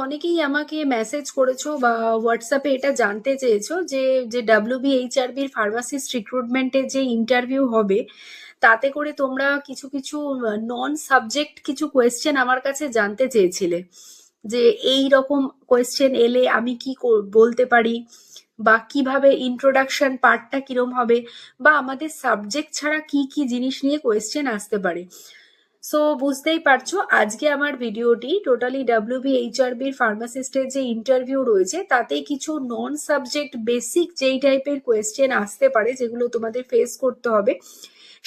অনেকেই আমাকে মেসেজ করেছো বা হোয়াটসঅ্যাপে এটা জানতে চেয়েছো যে WBHRB ফার্মাসিস্ট রিক্রুটমেন্টের যে ইন্টারভিউ হবে তাতে করে তোমরা কিছু কিছু নন সাবজেক্ট কিছু কোয়েশ্চেন আমার কাছে জানতে চেয়েছিলে যে এই রকম কোয়েশ্চেন এলে আমি কি বলতে পারি, বা কিভাবে ইন্ট্রোডাকশন পার্টটা কিরম হবে, বা আমাদের সাবজেক্ট ছাড়া কি কি জিনিস নিয়ে কোয়েশ্চেন আসতে পারে। সো বুঝতেই পারছো আজকে আমার ভিডিওটি টোটালি WBHRBর ফার্মাসিস্টের যে ইন্টারভিউ রয়েছে তাতে কিছু নন সাবজেক্ট বেসিক যেই টাইপের কোয়েশ্চেন আসতে পারে যেগুলো তোমাদের ফেস করতে হবে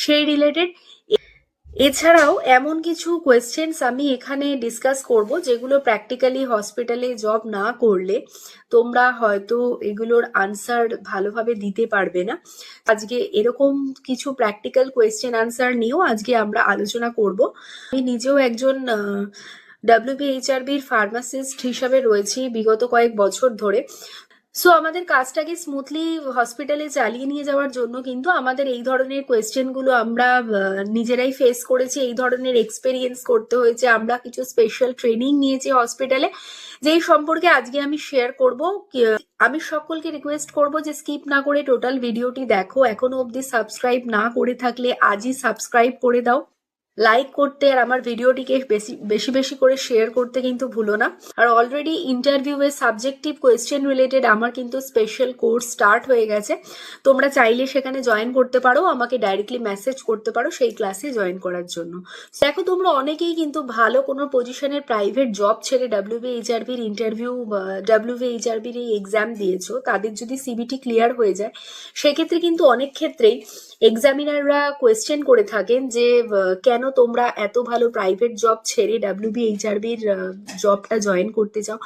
সেই রিলেটেড। এছাড়াও এমন কিছু কোয়েশ্চেন্স আমি এখানে ডিসকাস করব যেগুলো প্র্যাকটিক্যালি হসপিটালে জব না করলে তোমরা হয়তো এগুলোর আনসার ভালোভাবে দিতে পারবে না। আজকে এরকম কিছু প্র্যাকটিক্যাল কোয়েশ্চেন আনসার নিয়েও আজকে আমরা আলোচনা করব। আমি নিজেও একজন WBHRBর ফার্মাসিস্ট হিসাবে রয়েছি বিগত কয়েক বছর ধরে। সো আমাদের কাজটাকে স্মুথলি হসপিটালে চালিয়ে নিয়ে যাওয়ার জন্য কিন্তু আমাদের এই ধরনের কোয়েশ্চেনগুলো আমরা নিজেরাই ফেস করেছি, এই ধরনের এক্সপেরিয়েন্স করতে হয়েছে, আমরা কিছু স্পেশাল ট্রেনিং নিয়েছি হসপিটালে, যেই সম্পর্কে আজকে আমি শেয়ার করব। আমি সকলকে রিকোয়েস্ট করব যে স্কিপ না করে টোটাল ভিডিওটি দেখো। এখনো অবধি সাবস্ক্রাইব না করে থাকলে আজই সাবস্ক্রাইব করে দাও, লাইক করতে আর আমার ভিডিওটিকে বেশি বেশি বেশি করে শেয়ার করতে কিন্তু ভুলো না। আর অলরেডি ইন্টারভিউয়ে সাবজেক্টিভ কোয়েশ্চেন রিলেটেড আমার কিন্তু স্পেশাল কোর্স স্টার্ট হয়ে গেছে, তোমরা চাইলে সেখানে জয়েন করতে পারো, আমাকে ডাইরেক্টলি মেসেজ করতে পারো সেই ক্লাসে জয়েন করার জন্য। দেখো তোমরা অনেকেই কিন্তু ভালো কোনো পজিশনের প্রাইভেট জব ছেড়ে WBHRBর ইন্টারভিউ WBHRBর এই এক্সাম দিয়েছো, তাদের যদি সিবিটি ক্লিয়ার হয়ে যায় সেক্ষেত্রে কিন্তু অনেক ক্ষেত্রেই এক্সামিনাররা কোয়েশ্চেন করে থাকেন যে কেন তোমরা এত ভালো প্রাইভেট জব ছেড়ে WBHRBর জবটা জয়েন করতে চাও।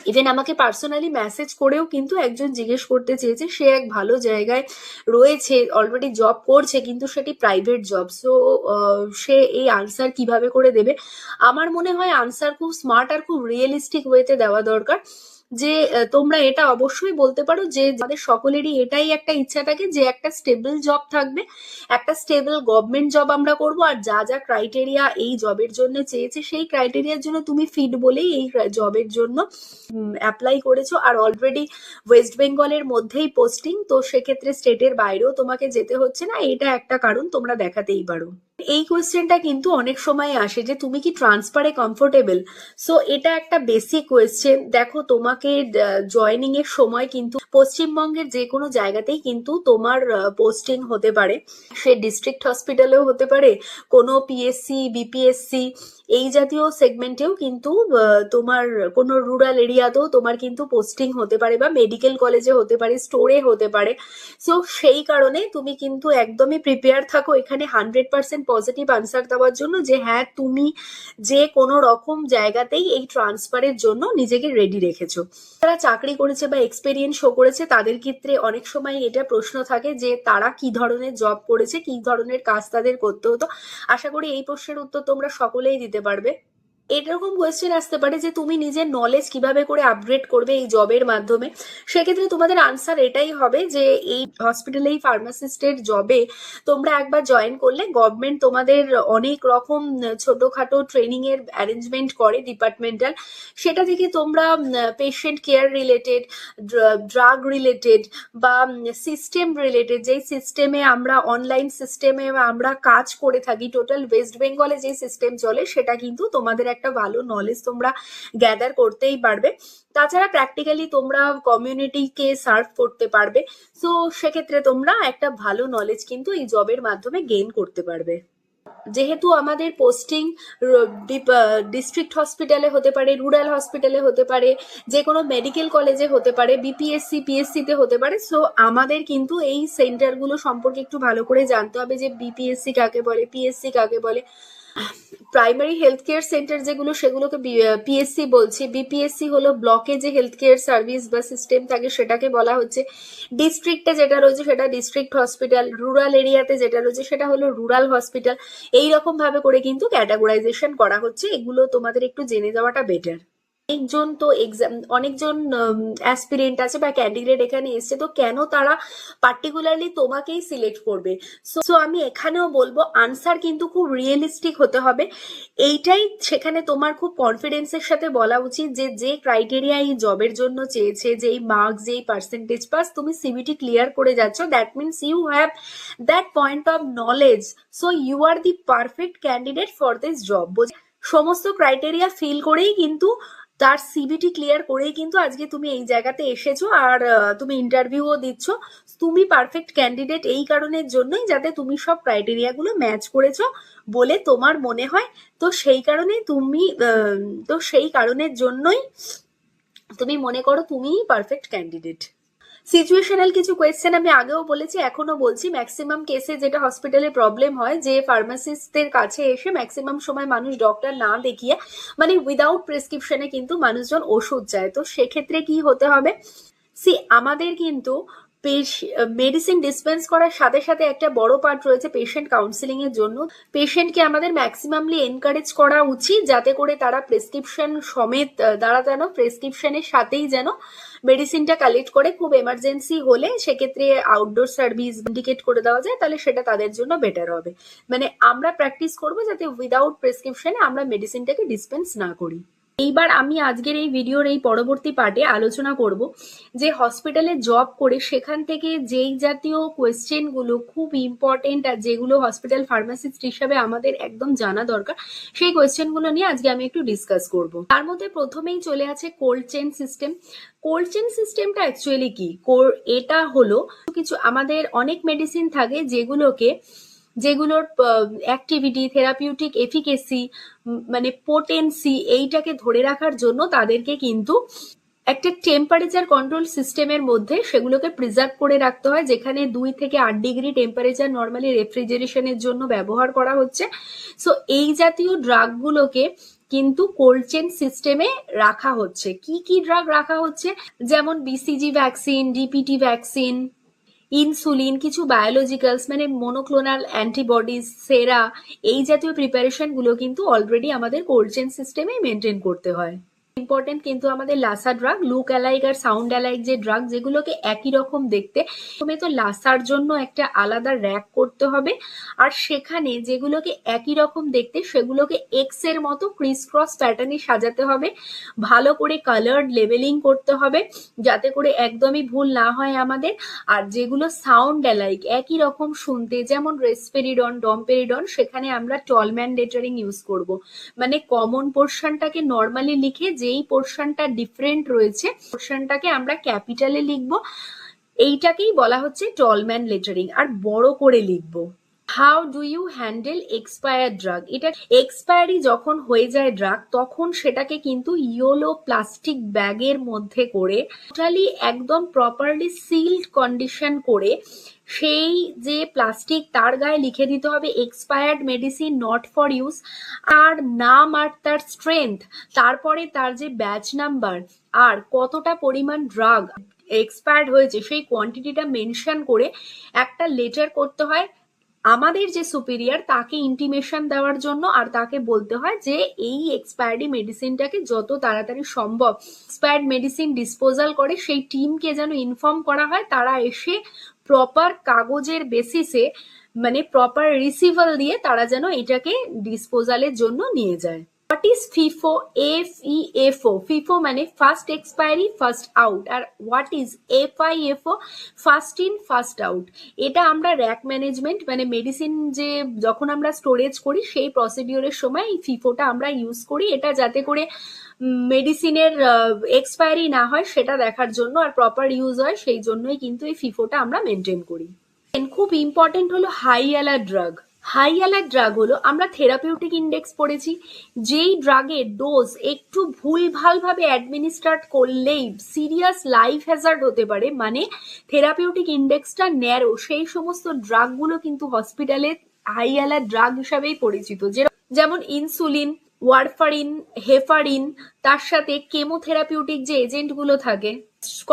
ইভেন আমাকে পার্সোনালি মেসেজ করেও কিন্তু একজন জিজ্ঞেস করতে চেয়েছে, সে এক ভালো জায়গায় রয়েছে, অলরেডি জব করছে, কিন্তু সেটি প্রাইভেট জব। সো সে এই আনসার কিভাবে করে দেবে। আমার মনে হয় আনসার খুব স্মার্ট আর খুব রিয়েলিস্টিক ওয়েতে দেওয়া দরকার। যে তোমরা এটা অবশ্যই বলতে পারো যে আমাদের সকলেরই এটাই একটা ইচ্ছা থাকে যে একটা স্টেবল জব থাকবে, একটা স্টেবল গভর্নমেন্ট জব আমরা করব, আর যা যা ক্রাইটেরিয়া এই জবের জন্য চেয়েছে সেই ক্রাইটেরিয়ার জন্য তুমি ফিট বলেই এই জবের জন্য অ্যাপ্লাই করেছো, আর অলরেডি ওয়েস্ট বেঙ্গলের মধ্যেই পোস্টিং, তো সেক্ষেত্রে স্টেটের বাইরেও তোমাকে যেতে হচ্ছে না, এটা একটা কারণ তোমরা দেখাতেই পারো। এই কোয়েশ্চেনটা কিন্তু অনেক সময় আসে যে তুমি কি ট্রান্সফারে কমফোর্টেবল। সো এটা একটা বেসিক কোয়েশ্চেন। দেখো তোমাকে জয়নিং এর সময় কিন্তু পশ্চিমবঙ্গের যে কোনো জায়গাতেই কিন্তু তোমার পোস্টিং হতে পারে, সে ডিস্ট্রিক্ট হসপিটালেও হতে পারে, কোনো PSC BPSC এই জাতীয় সেগমেন্টেও কিন্তু তোমার কোনো রুরাল এরিয়াতেও তোমার কিন্তু পোস্টিং হতে পারে, বা মেডিকেল কলেজে হতে পারে, স্টোরে হতে পারে। সো সেই কারণে তুমি কিন্তু একদমই প্রিপেয়ার থাকো এখানে 100% পজিটিভ আনসার দেওয়ার জন্য যে হ্যাঁ তুমি যে কোনো রকম জায়গাতেই এই ট্রান্সফারের জন্য নিজেকে রেডি রেখেছো। যারা চাকরি করেছে বা এক্সপেরিয়েন্স শো করেছে তাদের ক্ষেত্রে অনেক সময় এটা প্রশ্ন থাকে যে তারা কি ধরনের জব করেছে, কি ধরনের কাজ তাদের করতে হতো। আশা করি এই প্রশ্নের উত্তর তোমরা সকলেই দিতে পারবে। এরকম কোয়েশ্চেন আসতে পারে যে তুমি নিজের নলেজ কিভাবে করে আপগ্রেড করবে এই জবের মাধ্যমে। সেক্ষেত্রে তোমাদের আনসার এটাই হবে যে এই হসপিটালে এই ফার্মাসিস্টের জবে তোমরা একবার জয়েন করলে গভর্নমেন্ট তোমাদের অনেক রকম ছোটখাটো ট্রেনিং এর অ্যারেঞ্জমেন্ট করে ডিপার্টমেন্টাল, সেটা থেকে তোমরা patient care related, drug related বা সিস্টেম রিলেটেড, যেই সিস্টেমে আমরা অনলাইন সিস্টেমে আমরা কাজ করে থাকি, টোটাল ওয়েস্ট বেঙ্গলে যে সিস্টেম চলে সেটা কিন্তু তোমাদের একটা ভালো নলেজ তোমরা গ্যাদার করতেই পারবে। তাছাড়া প্র্যাকটিক্যালি তোমরা কমিউনিটিকে সার্ভ করতে পারবে। সো সেক্ষেত্রে তোমরা একটা ভালো নলেজ কিন্তু এই জবের মাধ্যমে গেইন করতে পারবে। যেহেতু আমাদের পোস্টিং ডিস্ট্রিক্ট হসপিটালে হতে পারে, রুরাল হসপিটালে হতে পারে, যে কোনো মেডিকেল কলেজে হতে পারে, BPSC PSC তে হতে পারে। সো আমাদের কিন্তু এই সেন্টারগুলো সম্পর্কে একটু ভালো করে জানতে হবে যে BPSC কাকে বলে, PSC কাকে বলে। প্রাইমারি হেলথ কেয়ার সেন্টার যেগুলো সেগুলোকে PSC বলছি, BPSC হলো ব্লকে যে হেলথ কেয়ার সার্ভিস বা সিস্টেম থাকে সেটাকে বলা হচ্ছে, ডিস্ট্রিক্টে যেটা রয়েছে সেটা ডিস্ট্রিক্ট হসপিটাল, রুরাল এরিয়াতে যেটা রয়েছে সেটা হলো রুরাল হসপিটাল। এইরকম ভাবে করে কিন্তু ক্যাটাগরাইজেশন করা হচ্ছে, এগুলো তোমাদের একটু জেনে যাওয়াটা বেটার। অনেকজন তো এক্সাম, অনেকজন অ্যাসপিরেন্ট আছে বা ক্যান্ডিডেট এখানে এসছে, তো কেন তারা পার্টিকুলারলি তোমাকেই সিলেক্ট করবে? সো আমি এখানেও বলবো আনসার কিন্তু খুব রিয়েলিস্টিক হতে হবে। এইটাই সেখানে তোমার খুব কনফিডেন্সের সাথে বলা উচিত যে যে ক্রাইটেরিয়া এই জবের জন্য চেয়েছে, যেই মার্কস, যেই পার্সেন্টেজ পাস তুমি সিবিটি ক্লিয়ার করে যাচ্ছ, that means you have that point of knowledge, so you are the perfect candidate for this job. সমস্ত ক্রাইটেরিয়া ফিল করেই কিন্তু, তার সিবিটি ক্লিয়ার করেই কিন্তু আজকে তুমি এই জায়গাতে এসেছো, আর তুমি ইন্টারভিউও দিচ্ছ। তুমি পারফেক্ট ক্যান্ডিডেট এই কারণের জন্যই যাতে তুমি সব ক্রাইটেরিয়া গুলো ম্যাচ করেছো বলে তোমার মনে হয়। তো সেই কারণে তুমি তো সেই কারণের জন্যই তুমি মনে করো তুমিই পারফেক্ট ক্যান্ডিডেট। সিচুয়েশনাল কিছু কোয়েশ্চেন আমি আগেও বলেছি, এখনো বলছি। ম্যাক্সিমাম কেসে যেটা হসপিটালে প্রবলেম হয়, যে ফার্মাসিস্টদের কাছে এসে ম্যাক্সিমাম সময় মানুষ ডক্টর না দেখিয়ে, মানে উইদাউট প্রেসক্রিপশনে কিন্তু মানুষজন ওষুধ চায়। তো সেক্ষেত্রে কি হতে হবে, আমাদের কিন্তু মেডিসিন ডিসপেন্স করার সাথে সাথে একটা বড় পার্ট রয়েছে পেশেন্ট কাউন্সিলিং এর জন্য। পেশেন্টকে আমাদের ম্যাক্সিমামলি এনকারেজ করা উচিত যাতে করে তারা প্রেসক্রিপশন সমেত, তারা যেন প্রেসক্রিপশনের সাথেই যেন মেডিসিনটা কালেক্ট করে। খুব এমার্জেন্সি হলে সেক্ষেত্রে আউটডোর সার্ভিস ইন্ডিকেট করে দেওয়া যায়, তাহলে সেটা তাদের জন্য বেটার হবে। মানে আমরা প্র্যাকটিস করবো যাতে উইদাউট প্রেসক্রিপশনে আমরা মেডিসিনটাকে ডিসপেন্স না করি। এইবার আমি আজকের এই ভিডিওর এই পরবর্তী পার্টে আলোচনা করব যে হসপিটালে জব করে সেখান থেকে যেই জাতীয় কোয়েশ্চেনগুলো খুব ইম্পর্টেন্ট আর যেগুলো হসপিটাল ফার্মাসিস্ট হিসাবে আমাদের একদম জানা দরকার, সেই কোয়েশ্চেনগুলো নিয়ে আজকে আমি একটু ডিসকাস করব। তার মধ্যে প্রথমেই চলে আছে cold chain system. Cold chain সিস্টেমটা অ্যাকচুয়ালি কি? এটা হলো কিছু আমাদের অনেক মেডিসিন থাকে যেগুলোর অ্যাক্টিভিটি, থেরাপিউটিক এফিকেসি, মানে পোটেন্সি, এইটাকে ধরে রাখার জন্য তাদেরকে কিন্তু একটা টেম্পারেচার কন্ট্রোল সিস্টেমের মধ্যে সেগুলোকে প্রিজার্ভ করে রাখতে হয়, যেখানে 2 থেকে 8 ডিগ্রি টেম্পারেচার নর্মালি রেফ্রিজারেশনের জন্য ব্যবহার করা হচ্ছে। সো এই জাতীয় ড্রাগগুলোকে কিন্তু কোল্ড চেন সিস্টেমে রাখা হচ্ছে। কি কি ড্রাগ রাখা হচ্ছে? যেমন BCG vaccine, DPT vaccine, insulin, কিছু বায়োলজিক্যালস মানে মনোক্লোনাল অ্যান্টিবডিজ, সেরা, এই জাতীয় প্রিপারেশন গুলো কিন্তু অলরেডি আমাদের কোল্ড চেন সিস্টেমে মেনটেন করতে হয়। ইম্পর্টেন্ট কিন্তু আমাদের লাসা ড্রাগ, লুক অ্যালাইক আর সাউন্ড অ্যালাইক যে ড্রাগ, যেগুলোকে একই রকম দেখতে, প্রথমে তো লাসার জন্য একটা আলাদা র্যাক করতে হবে, আর সেখানে যেগুলোকে একই রকম দেখতে সেগুলোকে এক্স এর মতো ক্রিস ক্রস প্যাটার্নে সাজাতে হবে। ভালো করে কালার্ড লেবেলিং করতে হবে যাতে করে একদমই ভুল না হয় আমাদের। আর যেগুলো সাউন্ড অ্যালাইক, একই রকম শুনতে, যেমন রেসপেরিডন, ডমপেরিডন, সেখানে আমরা টলম্যান লেটারিং ইউজ করব। মানে কমন পোর্শনটাকে নর্মালি লিখে যেই পোর্শনটা ডিফারেন্ট রয়েছে পোর্শনটাকে আমরা ক্যাপিটালে লিখবো। এইটাকেই বলা হচ্ছে টলম্যান লেটারিং, আর বড় করে লিখবো। How do you handle expired drug? এটা এক্সপায়ারি যখন হয়ে যায় ড্রাগ, তখন সেটাকে কিন্তু ইয়েলো প্লাস্টিক ব্যাগের মধ্যে করে টোটালি একদম প্রপারলি সিলড কন্ডিশন করে, সেই যে প্লাস্টিক তার গায়ে লিখে দিতে হবে expired medicine not for use, আর নাম আর তার স্ট্রেংথ, তারপরে তার যে ব্যাচ নাম্বার আর কতটা পরিমাণ ড্রাগ এক্সপায়ার্ড হয়েছে সেই কোয়ান্টিটিটা মেনশন করে একটা লেটার করতে হয় আমাদের যে সুপিরিয়র, তাকে ইন্টিমেশন দেওয়ার জন্য। আর তাকে বলতে হয় যে এই এক্সপায়ার্ড মেডিসিনটাকে যত তাড়াতাড়ি সম্ভব এক্সপায়ার্ড মেডিসিন ডিসপোজাল করে সেই টিমকে যেন ইনফর্ম করা হয়, তারা এসে প্রপার কাগজের বেসিসে, মানে প্রপার রিসিভাল দিয়ে তারা যেন এটাকে ডিসপোজালের জন্য নিয়ে যায়। What is FEFO? FEFO, FEFO মানে ফার্স্ট এক্সপায়ারি ফার্স্ট আউট, আর what is FIFO? First in first out. এটা আমরা র্যাক ম্যানেজমেন্ট মানে মেডিসিন যে যখন আমরা স্টোরেজ করি সেই প্রসিডিওরের সময় এই ফিফোটা আমরা ইউজ করি, এটা যাতে করে মেডিসিনের এক্সপায়ারি না হয় সেটা দেখার জন্য, আর প্রপার ইউজ হয় সেই জন্যই কিন্তু এই ফিফোটা আমরা মেনটেন করি। খুব ইম্পর্টেন্ট হলো high alert drug. High alert drug হলো, আমরা থেরাপিউটিক ইন্ডেক্স পড়েছি, যেই ড্রাগের ডোজ একটু ভুলভালভাবে অ্যাডমিনিস্ট্রেট করলেই সিরিয়াস লাইফ হ্যাজার্ড হতে পারে, মানে থেরাপিউটিক ইন্ডেক্সটা ন্যারো, সেই সমস্ত ড্রাগগুলো কিন্তু হসপিটালে হাই অ্যালার্ট ড্রাগ হিসাবেই পরিচিত। যেমন ইনসুলিন, ওয়ারফারিন, হেপারিন, তার সাথে কেমোথেরাপিউটিক যে এজেন্টগুলো থাকে,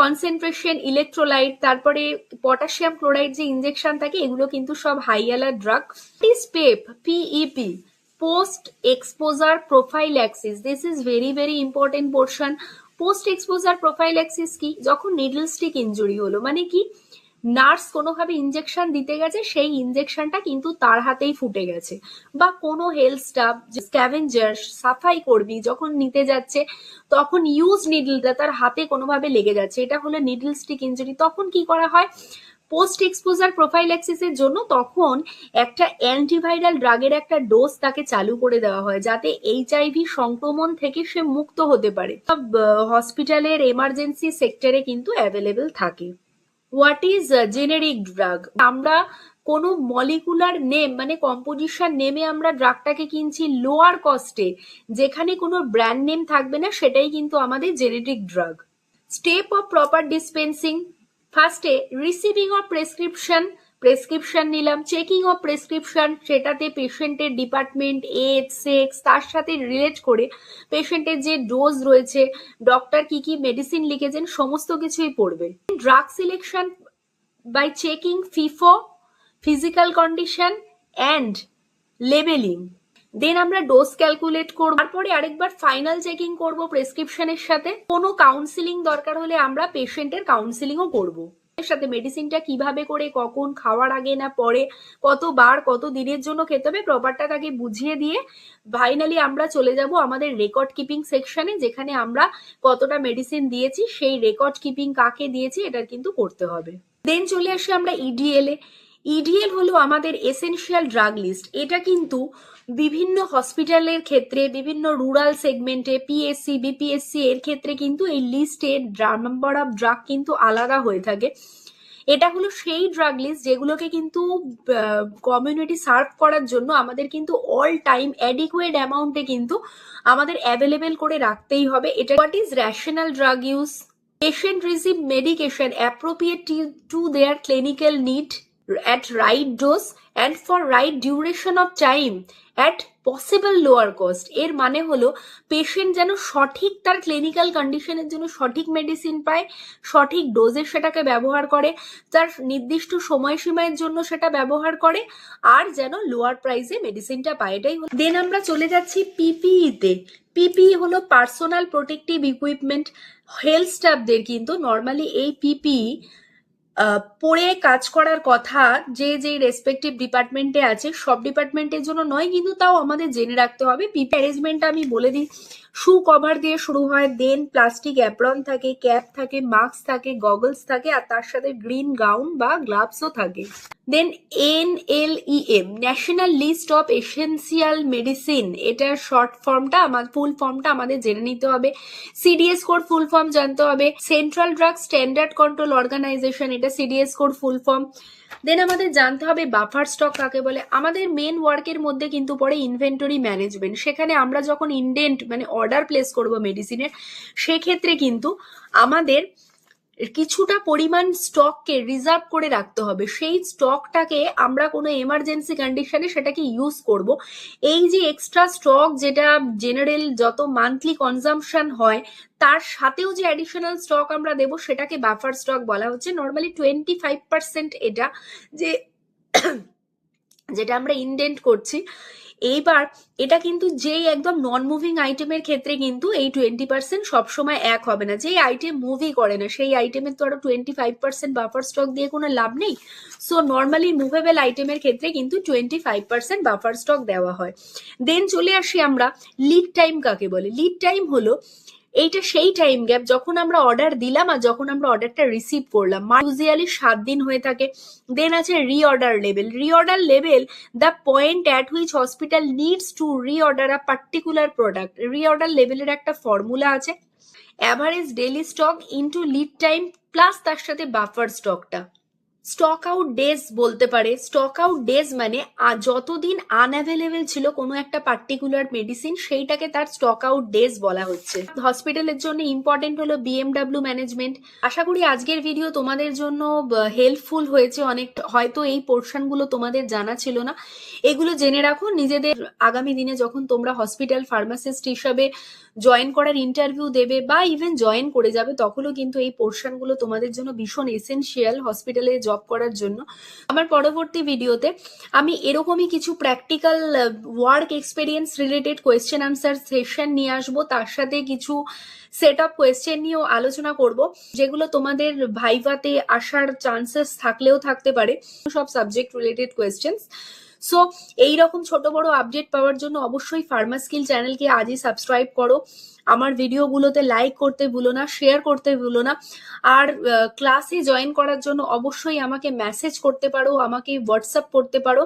কনসেন্ট্রেশন ইলেকট্রোলাইট, তারপরে পটাশিয়াম ক্লোরাইড যে ইনজেকশন থাকে, এগুলো কিন্তু সব high alert drug. PEP, post exposure prophylaxis, this is very very important portion. Post exposure prophylaxis কি? যখন নিডল স্টিক ইনজুরি হলো, মানে কি, নার্স কোনোভাবে ইনজেকশন দিতে গেছে, সেই ইনজেকশনটা কিন্তু তার হাতেই ফুটে গেছে, বা কোনো হেলথ স্টাফ, স্ক্যাভেঞ্জার, সাফাই কর্মী যখন নিতে যাচ্ছে তখন ইউজ নিডলটা তার হাতে কোনোভাবে লেগে যাচ্ছে, এটা হলো নিডল স্টিক ইনজুরি। তখন কি করা হয়? পোস্ট এক্সপোজার প্রোফাইল্যাক্সিসের জন্য তখন একটা অ্যান্টিভাইরাল ড্রাগের একটা ডোজ তাকে চালু করে দেওয়া হয়, যাতে এইচআইভি সংক্রমণ থেকে সে মুক্ত হতে পারে। হসপিটালের এমার্জেন্সি সেক্টরে কিন্তু অ্যাভেলেবেল থাকে। What is generic drug? আমরা কোনো মলিকুলার নেম মানে কম্পোজিশন নেমে আমরা ড্রাগটাকে কিনছি লোয়ার কস্টে, যেখানে কোনো ব্র্যান্ড নেম থাকবে না, সেটাই কিন্তু আমাদের generic drug. Step of proper dispensing, ফার্স্টে রিসিভিং অফ প্রেসক্রিপশন নিলাম, চেকিং অফ প্রেসক্রিপশন, সেটাতে পেশেন্টের ডিপার্টমেন্ট, এজ, সেক্স, তার সাথে রিলেট করে পেশেন্টের যে ডোজ রয়েছে, ডক্টর কি কি মেডিসিন লিখেছেন, সমস্ত কিছুই পড়বে। Drug selection by checking FEFO, physical condition and labelling. Then আমরা ডোজ ক্যালকুলেট করবো, তারপরে আরেকবার ফাইনাল চেকিং করব প্রেসক্রিপশনের সাথে। কোনো কাউন্সিলিং দরকার হলে আমরা পেশেন্টের কাউন্সিলিংও করবো, এর সাথে মেডিসিনটা কিভাবে করে, কখন, খাওয়ার আগে না পরে, কতবার, কত দিনের জন্য খেতে হবে, প্রপারটা তাকে বুঝিয়ে দিয়ে ফাইনালি আমরা চলে যাব আমাদের রেকর্ড কিপিং সেকশনে, যেখানে আমরা কতটা মেডিসিন দিয়েছি সেই রেকর্ড কিপিং কাকে দিয়েছি এটা কিন্তু করতে হবে। দেন চলে আসি আমরা ইডিএল এ। ইডিএল হলো আমাদের এসেনশিয়াল ড্রাগ লিস্ট। এটা কিন্তু বিভিন্ন হসপিটালের ক্ষেত্রে, বিভিন্ন রুরাল সেগমেন্টে, পিএসসি, বিপিএসসি এর ক্ষেত্রে কিন্তু এই লিস্টের নাম্বার অফ ড্রাগ কিন্তু আলাদা হয়ে থাকে। এটা হলো সেই ড্রাগ লিস্ট যেগুলোকে কিন্তু কমিউনিটি সার্ভ করার জন্য আমাদের কিন্তু অল টাইম অ্যাডিকুয়েট অ্যামাউন্টে কিন্তু আমাদের অ্যাভেলেবেল করে রাখতেই হবে। এটা what is rational drug use? Patient receive medication appropriate to their clinical need at right dose and for right duration of time at possible lower cost। এর মানে হলো পেশেন্ট যেন সঠিক তার ক্লিনিক্যাল কন্ডিশনের জন্য সঠিক মেডিসিন পায়, সঠিক ডোজে সেটাকে ব্যবহার করে, তার নির্দিষ্ট সময়সীমার জন্য সেটা ব্যবহার করে, আর যেন লোয়ার প্রাইসে মেডিসিনটা পায়, এটাই হলো। দেন আমরা চলে যাচ্ছি পিপিই তে। পিপিই হলো পার্সোনাল প্রোটেক্টিভ ইকুইপমেন্ট। হেলথ স্টাফদের কিন্তু নর্মালি এই পিপিই পরে কাজ করার কথা, যে যে রেসপেক্টিভ ডিপার্টমেন্টে আছে, সব ডিপার্টমেন্টের জন্য নয়, কিন্তু তাও আমাদের জেনে রাখতে হবে। পিপি অ্যারেঞ্জমেন্টটা আমি বলে দিই। শু কভার দিয়ে শুরু হয়, দেন প্লাস্টিক অ্যাপ্রন থাকে, ক্যাপ থাকে, মাস্ক থাকে, গগলস থাকে, আর তার সাথে গ্রিন গাউন বা গ্লাভসও থাকে। Then NLEM, national list of essential medicine, এটার শর্ট ফর্মটা, ফুল ফর্মটা আমাদের জেনে নিতে হবে। সিডিএস কোড ফুল ফর্ম জানতে হবে। Central drug standard control organization, এটা CDS code full form. Then আমাদের জানতে হবে বাফার স্টক কাকে বলে। আমাদের মেন ওয়ার্কের মধ্যে কিন্তু পড়ে ইনভেন্টরি ম্যানেজমেন্ট। সেখানে আমরা যখন ইনডেন্ট মানে অর্ডার প্লেস করব মেডিসিনের, সেক্ষেত্রে কিন্তু আমাদের কিছুটা পরিমাণ স্টককে রিজার্ভ করে রাখতে হবে। সেই স্টকটাকে আমরা কোনো এমার্জেন্সি কন্ডিশনে সেটাকে ইউজ করব। এই যে এক্সট্রা স্টক, যেটা জেনারেল যত মান্থলি কনজাম্পশন হয় তার সাথেও যে অ্যাডিশনাল স্টক আমরা দেব, সেটাকে বাফার স্টক বলা হচ্ছে। নর্মালি 25% এটা, যে যেটা আমরা ইনডেন্ট করছি। এইবার এটা কিন্তু যেই একদম নন মুভিং আইটেমের ক্ষেত্রে কিন্তু এই 20% সবসময় এক হবে না। যেই আইটেম মুভই করে না সেই আইটেমের তো আরো 25% বাফার স্টক দিয়ে কোনো লাভ নেই। সো নর্মালি মুভেবল আইটেমের ক্ষেত্রে কিন্তু 25% বাফার স্টক দেওয়া হয়। দেন চলে আসি আমরা লিড টাইম কাকে বলে। লিড টাইম হলো এইটা সেই টাইম গ্যাপ যখন আমরা অর্ডার দিলাম আর যখন আমরা অর্ডারটা রিসিভ করলাম। ইউজুয়ালি 7 দিন হয়ে থাকে। দেন আছে reorder level. Reorder level, the point at which hospital needs to reorder a particular product. Reorder লেভেলের একটা ফর্মুলা আছে, average daily stock into lead time plus তার সাথে বাফার স্টকটা। স্টক আউট ডেজ বলতে পারে। স্টক আউট ডেজ মানে যতদিন আনঅ্যাভেলেবেল ছিল কোনো একটা পার্টিকুলার মেডিসিন, সেইটাকে তার স্টক আউট ডেজ বলা হচ্ছে। হসপিটালের জন্য ইম্পর্টেন্ট হলো বিএমডব্লিউ ম্যানেজমেন্ট। আশা করি আজকের ভিডিও তোমাদের জন্য হেল্পফুল হয়েছে অনেক। হয়তো এই পোর্শনগুলো তোমাদের জানা ছিল না, এগুলো জেনে রাখো। নিজেদের আগামী দিনে যখন তোমরা হসপিটাল ফার্মাসিস্ট হিসাবে জয়েন করার ইন্টারভিউ দেবে বা ইভেন জয়েন করে যাবে, তখনও কিন্তু এই পোর্শনগুলো তোমাদের জন্য ভীষণ এসেনশিয়াল হসপিটালে জব জব করার জন্য। আমার পরবর্তী ভিডিওতে আমি এরকমই কিছু practical work experience related question answer session নিয়ে আসবো, তার সাথে কিছু সেট আপ কোয়েশ্চেন নিয়েও আলোচনা করব, যেগুলো তোমাদের ভাইভাতে আসার চান্সেস থাকলেও থাকতে পারে, সব সাবজেক্ট রিলেটেড কোয়েশ্চেন্স। সো এইরকম ছোট বড় আপডেট পাওয়ার জন্য অবশ্যই ফার্মাস্কিল চ্যানেলকে আজই সাবস্ক্রাইব করো। আমার ভিডিওগুলোতে লাইক করতে ভুলো না, শেয়ার করতে ভুলো না। আর ক্লাসে জয়েন করার জন্য অবশ্যই আমাকে মেসেজ করতে পারো, আমাকে হোয়াটসঅ্যাপ করতে পারো।